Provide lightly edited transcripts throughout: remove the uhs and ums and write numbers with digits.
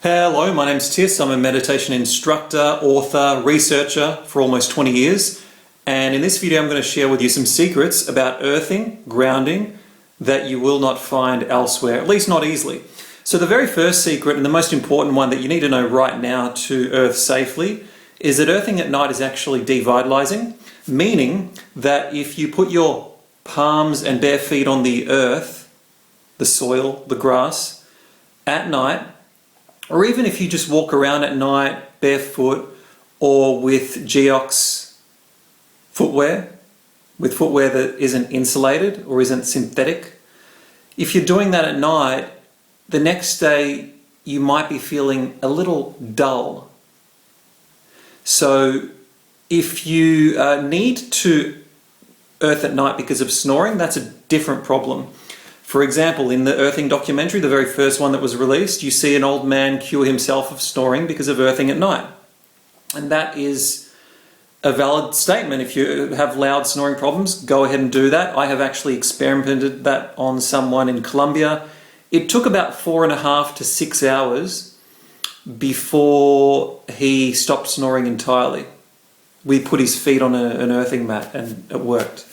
Hello, my name's Tis. I'm a meditation instructor, author, researcher for almost 20 years. And in this video, I'm going to share with you some secrets about earthing, grounding, that you will not find elsewhere, at least not easily. So the very first secret, and the most important one that you need to know right now to earth safely, is that earthing at night is actually devitalizing, meaning that if you put your palms and bare feet on the earth, the soil, the grass, at night, or even if you just walk around at night barefoot or with Geox footwear, with footwear that isn't insulated or isn't synthetic, if you're doing that at night, the next day you might be feeling a little dull. So if you need to earth at night because of snoring, that's a different problem. For example, in the earthing documentary, the very first one that was released, you see an old man cure himself of snoring because of earthing at night. And that is a valid statement. If you have loud snoring problems, go ahead and do that. I have actually experimented that on someone in Colombia. It took about 4.5 to 6 hours before he stopped snoring entirely. We put his feet on an earthing mat and it worked.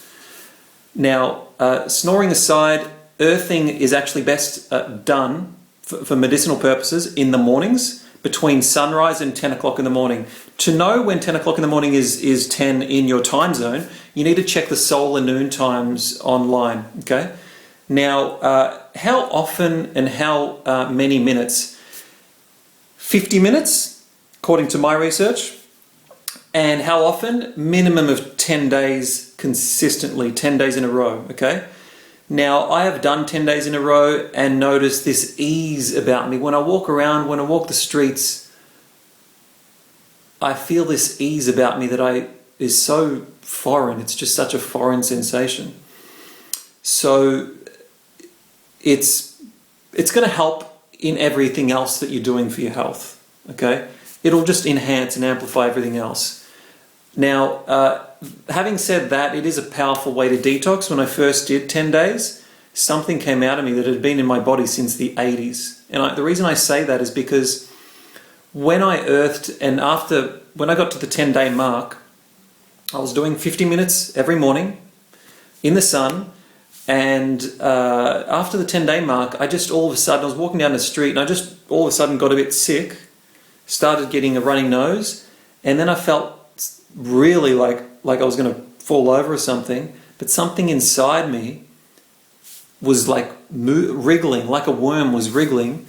Now, snoring aside, earthing is actually best done for medicinal purposes in the mornings between sunrise and 10 o'clock in the morning. To know when 10 o'clock in the morning is 10 in your time zone, you need to check the solar noon times online, okay? Now, how often and how many minutes? 50 minutes, according to my research. And how often? Minimum of 10 days consistently, 10 days in a row, okay? Now, I have done 10 days in a row and noticed this ease about me. When I walk around, when I walk the streets, I feel this ease about me that is so foreign. It's just such a foreign sensation. So it's going to help in everything else that you're doing for your health, okay? It'll just enhance and amplify everything else. Now, having said that, it is a powerful way to detox. When I first did 10 days, something came out of me that had been in my body since the 80s. And the reason I say that is because when I earthed and when I got to the 10-day mark, I was doing 50 minutes every morning in the sun. And after the 10-day mark, I just all of a sudden, I was walking down the street and I just all of a sudden got a bit sick, started getting a runny nose, and then I felt really like I was going to fall over or something, but something inside me was like wriggling, like a worm was wriggling,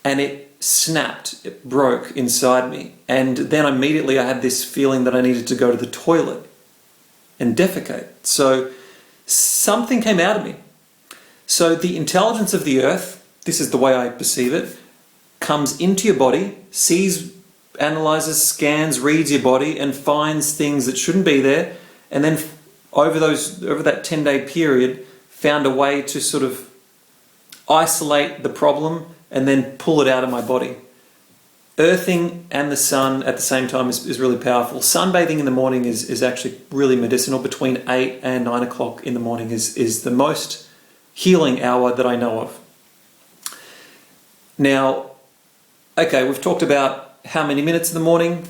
and it snapped, it broke inside me. And then immediately I had this feeling that I needed to go to the toilet and defecate. So something came out of me. So the intelligence of the earth, this is the way I perceive it, comes into your body, analyzes, scans, reads your body and finds things that shouldn't be there, and then over that 10-day period found a way to sort of isolate the problem and then pull it out of my body. Earthing and the sun at the same time is really powerful. Sunbathing in the morning is actually really medicinal. Between 8 and 9 o'clock in the morning is the most healing hour that I know of. Now, okay, we've talked about how many minutes in the morning.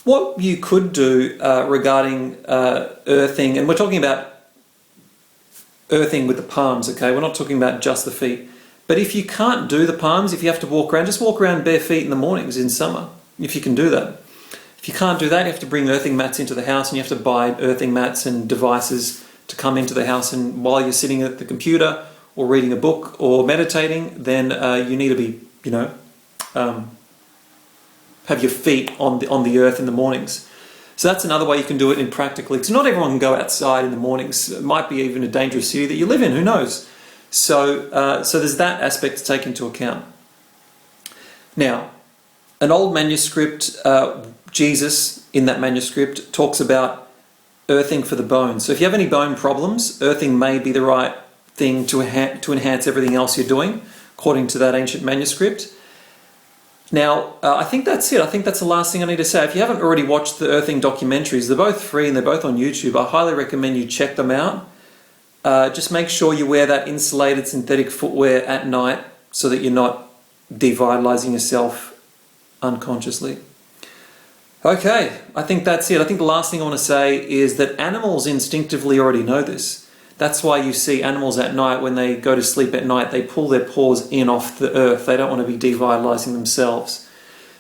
What you could do regarding earthing, and we're talking about earthing with the palms, okay? We're not talking about just the feet. But if you can't do the palms, if you have to walk around, just walk around bare feet in the mornings in summer, if you can do that. If you can't do that, you have to bring earthing mats into the house, and you have to buy earthing mats and devices to come into the house, and while you're sitting at the computer or reading a book or meditating, then you need to be, have your feet on the earth in the mornings. So that's another way you can do it in practically, because not everyone can go outside in the mornings. It might be even a dangerous city that you live in, who knows? So there's that aspect to take into account. Now, an old manuscript, Jesus in that manuscript talks about earthing for the bones. So if you have any bone problems, earthing may be the right thing to enhance everything else you're doing, according to that ancient manuscript. Now, I think that's it. I think that's the last thing I need to say. If you haven't already watched the earthing documentaries, they're both free and they're both on YouTube. I highly recommend you check them out. Just make sure you wear that insulated synthetic footwear at night so that you're not devitalizing yourself unconsciously. Okay, I think that's it. I think the last thing I want to say is that animals instinctively already know this. That's why you see animals at night, when they go to sleep at night, they pull their paws in off the earth. They don't want to be devitalizing themselves.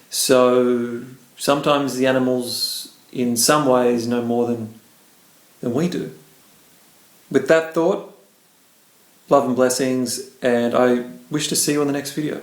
So sometimes the animals, in some ways, know more than we do. With that thought, love and blessings, and I wish to see you on the next video.